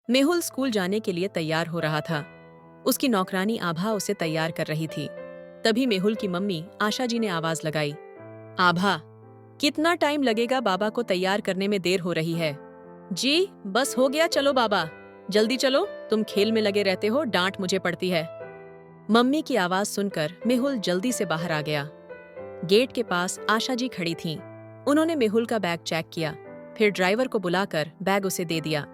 Mehul school जाने के लिए तैयार हो रहा था। उसकी नौकरानी आभा उसे तैयार कर रही थी। तभी मेहुल की मम्मी आशा जी ने आवाज लगाई, आभा, कितना टाइम लगेगा? बाबा को तैयार करने में देर हो रही है। जी बस हो गया, चलो बाबा, जल्दी चलो, तुम खेल में लगे रहते हो, डांट मुझे पड़ती है। मम्मी की आवाज सुनकर मेहुल जल्दी से बाहर आ गया। गेट के पास आशा जी खड़ी थीं। उन्होंने मेहुल का बैग चेक किया, फिर ड्राइवर को बुलाकर बैग उसे दे दिया।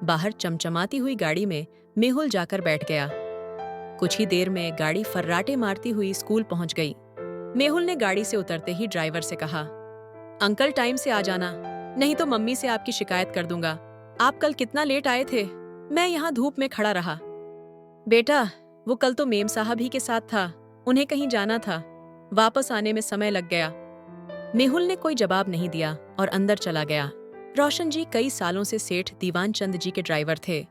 बाहर चमचमाती हुई गाड़ी में मेहुल जाकर बैठ गया। कुछ ही देर में गाड़ी फर्राटे मारती हुई स्कूल पहुंच गई। मेहुल ने गाड़ी से उतरते ही ड्राइवर से कहा, अंकल टाइम से आ जाना, नहीं तो मम्मी से आपकी शिकायत कर दूंगा। आप कल कितना लेट आए थे, मैं यहाँ धूप में खड़ा रहा। बेटा, वो कल तो मेम साहब ही के साथ था, उन्हें कहीं जाना था, वापस आने में समय लग गया। मेहुल ने कोई जवाब नहीं दिया और अंदर चला गया। रोशन जी कई सालों से सेठ दीवान चंद जी के ड्राइवर थे।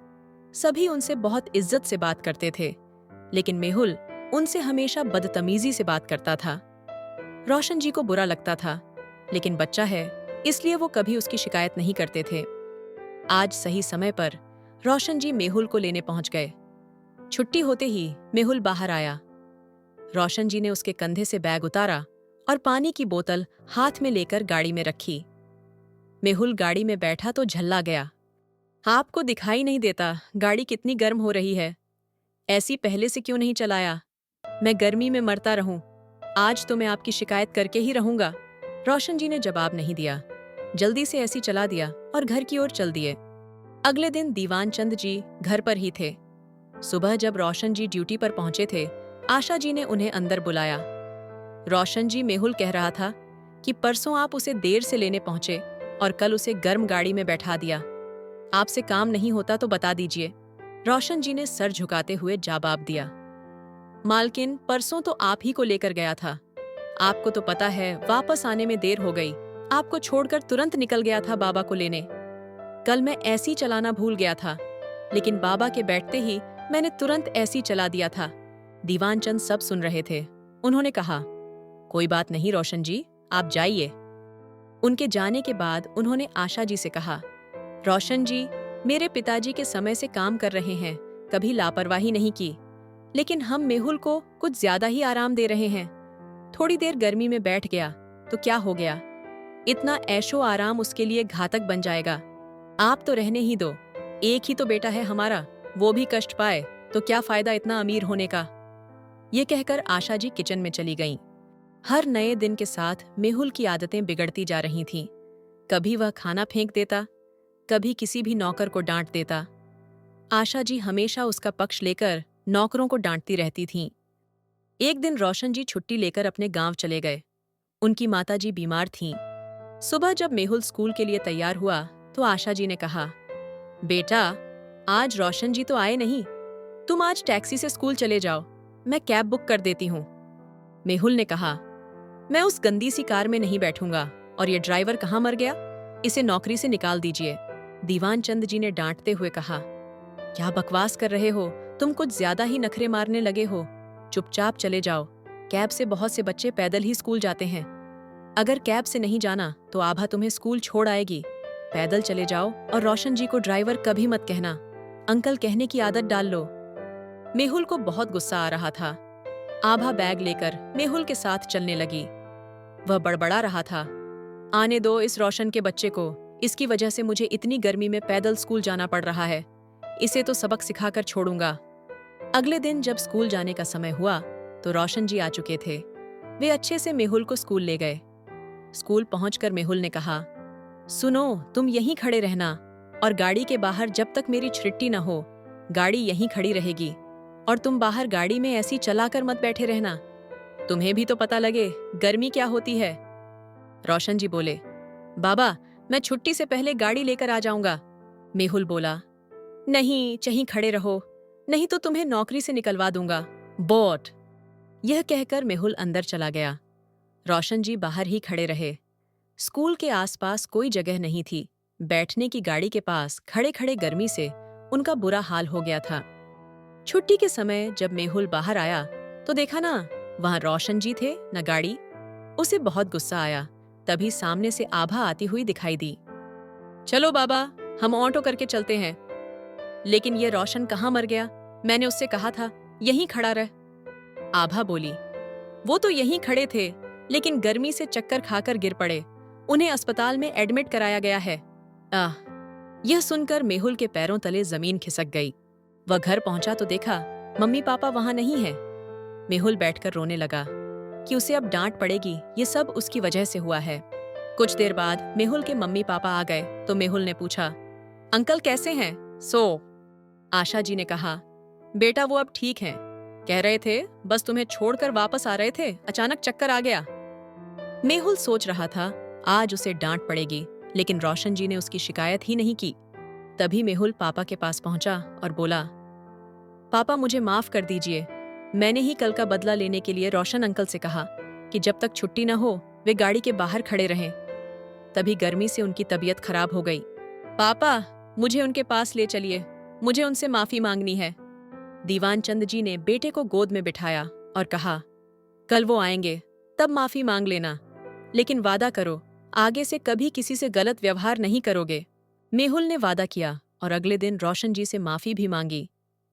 सभी उनसे बहुत इज्जत से बात करते थे, लेकिन मेहुल उनसे हमेशा बदतमीजी से बात करता था। रोशन जी को बुरा लगता था, लेकिन बच्चा है इसलिए वो कभी उसकी शिकायत नहीं करते थे। आज सही समय पर रोशन जी मेहुल को लेने पहुंच गए। छुट्टी होते ही मेहुल बाहर आया। रोशन जी ने उसके कंधे से बैग उतारा और पानी की बोतल हाथ में लेकर गाड़ी में रखी। मेहुल गाड़ी में बैठा तो झल्ला गया। आपको दिखाई नहीं देता गाड़ी कितनी गर्म हो रही है? ऐसी पहले से क्यों नहीं चलाया? मैं गर्मी में मरता रहूं, आज तो मैं आपकी शिकायत करके ही रहूंगा। रोशन जी ने जवाब नहीं दिया, जल्दी से ऐसी चला दिया और घर की ओर चल दिए। अगले दिन दीवान चंद जी घर पर ही थे। सुबह जब रोशन जी ड्यूटी पर पहुंचे थे, आशा जी ने उन्हें अंदर बुलाया। रोशन जी, मेहुल कह रहा था कि परसों आप उसे देर से लेने पहुंचे और कल उसे गर्म गाड़ी में बैठा दिया। आपसे काम नहीं होता तो बता दीजिए। रोशन जी ने सर झुकाते हुए जवाब दिया, मालकिन, परसों तो आप ही को लेकर गया था। आपको तो पता है वापस आने में देर हो गई। आपको छोड़कर तुरंत निकल गया था बाबा को लेने। कल मैं ऐसी चलाना भूल गया था, लेकिन बाबा के बैठते ही मैंने तुरंत ऐसी चला दिया था। दीवान चंद सब सुन रहे थे। उन्होंने कहा, कोई बात नहीं रोशन जी, आप जाइए। उनके जाने के बाद उन्होंने आशा जी से कहा, रोशन जी, मेरे पिताजी के समय से काम कर रहे हैं, कभी लापरवाही नहीं की, लेकिन हम मेहुल को कुछ ज्यादा ही आराम दे रहे हैं। थोड़ी देर गर्मी में बैठ गया तो क्या हो गया? इतना ऐशो आराम उसके लिए घातक बन जाएगा। आप तो रहने ही दो, एक ही तो बेटा है हमारा, वो भी कष्ट पाए तो क्या फायदा इतना अमीर होने का? ये कहकर आशा जी किचन में चली गईं। हर नए दिन के साथ मेहुल की आदतें बिगड़ती जा रही थीं। कभी वह खाना फेंक देता, कभी किसी भी नौकर को डांट देता। आशा जी हमेशा उसका पक्ष लेकर नौकरों को डांटती रहती थीं। एक दिन रोशन जी छुट्टी लेकर अपने गांव चले गए। उनकी माताजी बीमार थीं। सुबह जब मेहुल स्कूल के लिए तैयार हुआ तो आशा जी ने कहा, बेटा, आज रोशन जी तो आए नहीं, तुम आज टैक्सी से स्कूल चले जाओ, मैं कैब बुक कर देती हूँ। मेहुल ने कहा, मैं उस गंदी सी कार में नहीं बैठूंगा, और ये ड्राइवर कहाँ मर गया? इसे नौकरी से निकाल दीजिए। दीवान चंद जी ने डांटते हुए कहा, क्या बकवास कर रहे हो? तुम कुछ ज्यादा ही नखरे मारने लगे हो। चुपचाप चले जाओ, कैब से बहुत से बच्चे पैदल ही स्कूल जाते हैं। अगर कैब से नहीं जाना तो आभा तुम्हें स्कूल छोड़ आएगी। पैदल चले जाओ और रोशन जी को ड्राइवर कभी मत कहना। अंकल कहने की आदत डाल लो। मेहुल को बहुत गुस्सा आ रहा था। आभा बैग लेकर मेहुल के साथ चलने लगी। वह बड़बड़ा रहा था, आने दो इस रोशन के बच्चे को, इसकी वजह से मुझे इतनी गर्मी में पैदल स्कूल जाना पड़ रहा है। इसे तो सबक सिखाकर छोड़ूंगा। अगले दिन जब स्कूल जाने का समय हुआ तो रोशन जी आ चुके थे। वे अच्छे से मेहुल को स्कूल ले गए। स्कूल पहुंचकर मेहुल ने कहा, सुनो, तुम यहीं खड़े रहना और गाड़ी के बाहर जब तक मेरी छुट्टी न हो, गाड़ी यहीं खड़ी रहेगी, और तुम बाहर गाड़ी में ऐसी चलाकर मत बैठे रहना। तुम्हें भी तो पता लगे गर्मी क्या होती है। रोशन जी बोले, बाबा, मैं छुट्टी से पहले गाड़ी लेकर आ जाऊंगा। मेहुल बोला, नहीं, यहीं खड़े रहो, नहीं तो तुम्हें नौकरी से निकलवा दूंगा, बोट। यह कहकर मेहुल अंदर चला गया। रोशन जी बाहर ही खड़े रहे। स्कूल के आसपास कोई जगह नहीं थी। बैठने की गाड़ी के पास खड़े खड़े गर्मी से उनका बुरा हाल हो गया था। छुट्टी के समय जब मेहुल बाहर आया तो देखा ना, वहां रोशन जी थे न गाड़ी। उसे बहुत गुस्सा आया। तभी सामने से आभा आती हुई दिखाई दी। चलो बाबा, हम ऑटो करके चलते हैं। लेकिन ये रोशन कहाँ मर गया? मैंने उससे कहा था यहीं खड़ा रह। आभा बोली, वो तो यहीं खड़े थे, लेकिन गर्मी से चक्कर खाकर गिर पड़े। उन्हें अस्पताल में एडमिट कराया गया है। आह! यह सुनकर मेहुल के पैरों तले जमीन खिसक गई। वह घर पहुंचा तो देखा मम्मी पापा वहां नहीं है। मेहुल बैठकर रोने लगा कि उसे अब डांट पड़ेगी, ये सब उसकी वजह से हुआ है। कुछ देर बाद मेहुल के मम्मी पापा आ गए तो मेहुल ने पूछा, अंकल कैसे हैं? आशा जी ने कहा, बेटा वो अब ठीक हैं। कह रहे थे बस तुम्हें छोड़कर वापस आ रहे थे, अचानक चक्कर आ गया। मेहुल सोच रहा था आज उसे डांट पड़ेगी, लेकिन रोशन जी ने उसकी शिकायत ही नहीं की। तभी मेहुल पापा के पास पहुंचा और बोला, पापा मुझे माफ कर दीजिए। मैंने ही कल का बदला लेने के लिए रोशन अंकल से कहा कि जब तक छुट्टी न हो वे गाड़ी के बाहर खड़े रहें। तभी गर्मी से उनकी तबीयत खराब हो गई। पापा मुझे उनके पास ले चलिए, मुझे उनसे माफी मांगनी है। दीवान चंद जी ने बेटे को गोद में बिठाया और कहा, कल वो आएंगे तब माफी मांग लेना, लेकिन वादा करो आगे से कभी किसी से गलत व्यवहार नहीं करोगे। मेहुल ने वादा किया और अगले दिन रोशन जी से माफी भी मांगी।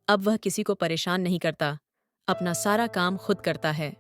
अब वह किसी को परेशान नहीं करता, अपना सारा काम खुद करता है।